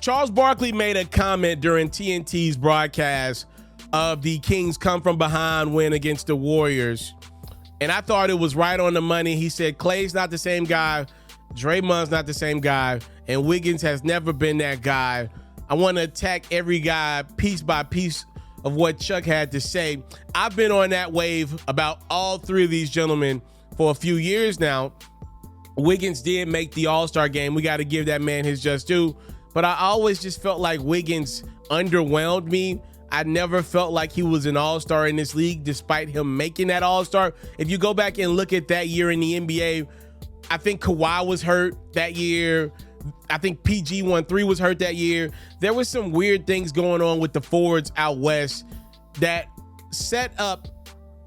Charles Barkley made a comment during TNT's broadcast of the Kings come from behind win against the Warriors. And I thought it was right on the money. He said, Klay's not the same guy. Draymond's not the same guy. And Wiggins has never been that guy. I want to attack every guy piece by piece of what Chuck had to say. I've been on that wave about all three of these gentlemen for a few years now. Wiggins did make the All-Star game. We got to give that man his just due. But I always just felt like Wiggins underwhelmed me. I never felt like he was an all-star in this league, despite him making that all-star. If you go back and look at that year in the NBA, I think Kawhi was hurt that year. I think PG-13 was hurt that year. There was some weird things going on with the forwards out west that set up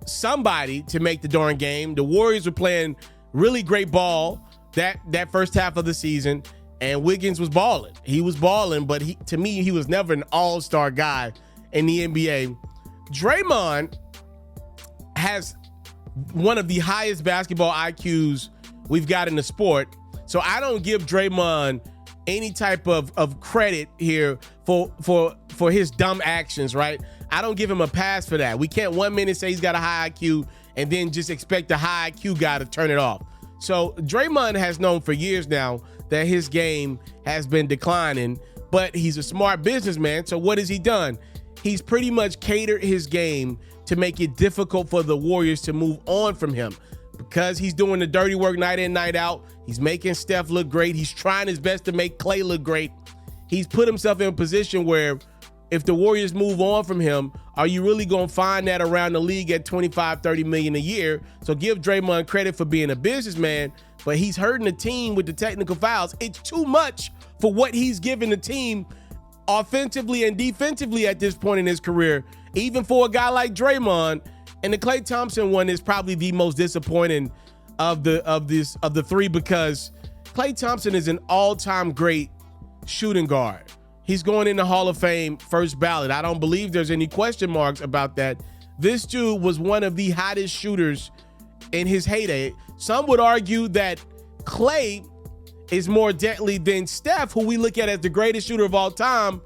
somebody to make the darn game. The Warriors were playing really great ball that first half of the season, and Wiggins was balling. He was balling, but to me, he was never an all-star guy in the NBA. Draymond has one of the highest basketball IQs we've got in the sport. So I don't give Draymond any type of credit here for his dumb actions, right? I don't give him a pass for that. We can't 1 minute say he's got a high IQ and then just expect the high IQ guy to turn it off. So Draymond has known for years now that his game has been declining, but he's a smart businessman. So what has he done? He's pretty much catered his game to make it difficult for the Warriors to move on from him, because he's doing the dirty work night in, night out. He's making Steph look great. He's trying his best to make Klay look great. He's put himself in a position where if the Warriors move on from him, are you really going to find that around the league at 25, 30 million a year? So give Draymond credit for being a businessman, but he's hurting the team with the technical fouls. It's too much for what he's given the team offensively and defensively at this point in his career, even for a guy like Draymond. And the Klay Thompson one is probably the most disappointing of the three, because Klay Thompson is an all-time great shooting guard. He's going in the Hall of Fame first ballot. I don't believe there's any question marks about that. This dude was one of the hottest shooters in his heyday. Some would argue that Klay is more deadly than Steph, who we look at as the greatest shooter of all time.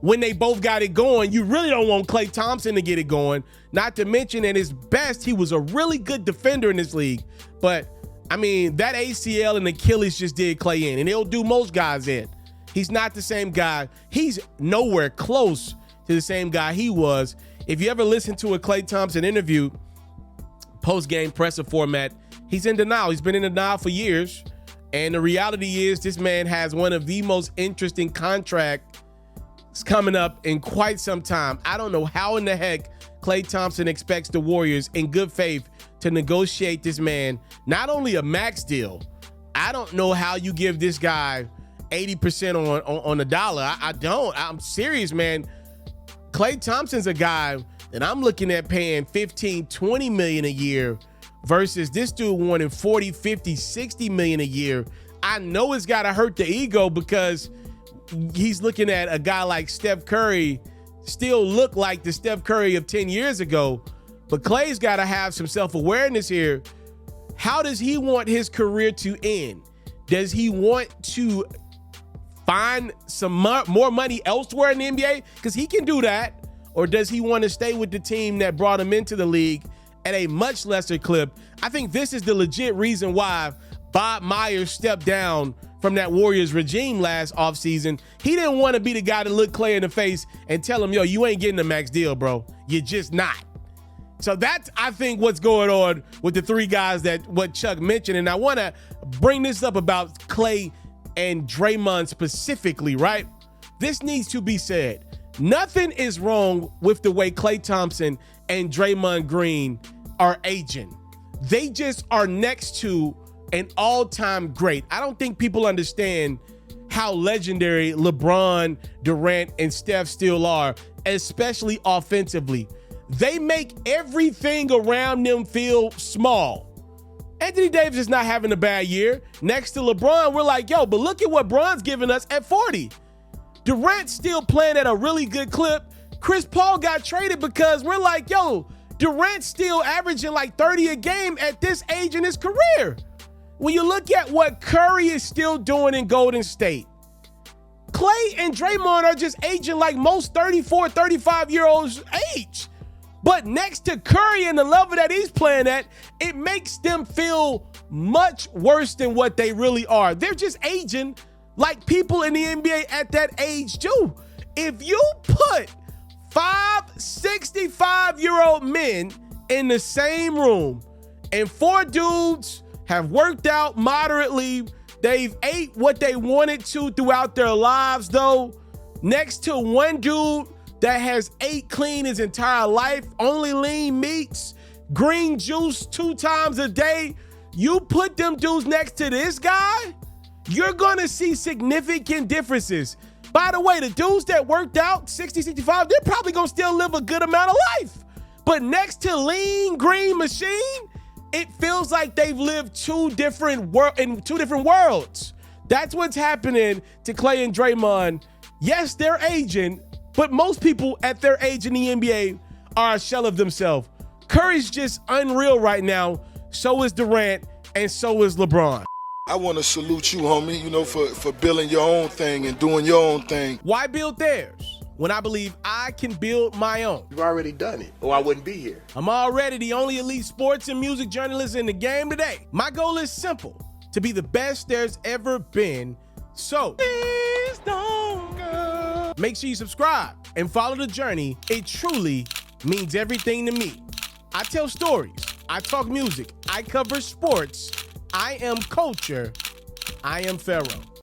When they both got it going, you really don't want Klay Thompson to get it going. Not to mention, at his best, he was a really good defender in this league. But, I mean, that ACL and Achilles just did Klay in, and it'll do most guys in. He's not the same guy. He's nowhere close to the same guy he was. If you ever listen to a Klay Thompson interview, post-game presser format, he's in denial. He's been in denial for years. And the reality is this man has one of the most interesting contracts coming up in quite some time. I don't know how in the heck Klay Thompson expects the Warriors in good faith to negotiate this man not only a max deal. I don't know how you give this guy 80% on the dollar. I don't. I'm serious, man. Klay Thompson's a guy that I'm looking at paying 15, 20 million a year versus this dude wanting 40, 50, 60 million a year. I know it's got to hurt the ego, because he's looking at a guy like Steph Curry still look like the Steph Curry of 10 years ago. But Klay's got to have some self-awareness here. How does he want his career to end? Does he want to find some more money elsewhere in the NBA? Because he can do that. Or does he want to stay with the team that brought him into the league at a much lesser clip? I think this is the legit reason why Bob Myers stepped down from that Warriors regime last offseason. He didn't want to be the guy to look Klay in the face and tell him, yo, you ain't getting a max deal, bro. You're just not. So that's, I think, what's going on with the three guys that what Chuck mentioned. And I want to bring this up about Klay and Draymond specifically, right? This needs to be said. Nothing is wrong with the way Klay Thompson and Draymond Green are aging. They just are next to an all-time great. I don't think people understand how legendary LeBron, Durant, and Steph still are, especially offensively. They make everything around them feel small. Anthony Davis is not having a bad year. Next to LeBron, we're like, yo, but look at what Bron's giving us at 40. Durant's still playing at a really good clip. Chris Paul got traded because we're like, yo, Durant's still averaging like 30 a game at this age in his career. When you look at what Curry is still doing in Golden State, Klay and Draymond are just aging like most 34, 35-year-olds age. But next to Curry and the level that he's playing at, it makes them feel much worse than what they really are. They're just aging like people in the NBA at that age do. If you put 5 65-year-old men in the same room and 4 dudes have worked out moderately, they've ate what they wanted to throughout their lives though, next to one dude that has ate clean his entire life, only lean meats, green juice 2 times a day, you put them dudes next to this guy, you're gonna see significant differences. By the way, the dudes that worked out 60, 65, they're probably gonna still live a good amount of life. But next to lean green machine, it feels like they've lived in 2 different worlds. That's what's happening to Klay and Draymond. Yes, they're aging, but most people at their age in the NBA are a shell of themselves. Curry's just unreal right now. So is Durant, and so is LeBron. I want to salute you, homie, for building your own thing and doing your own thing. Why build theirs when I believe I can build my own? You've already done it, or I wouldn't be here. I'm already the only elite sports and music journalist in the game today. My goal is simple, to be the best there's ever been. So please don't go. Make sure you subscribe and follow the journey. It truly means everything to me. I tell stories, I talk music, I cover sports, I am culture, I am Ferro.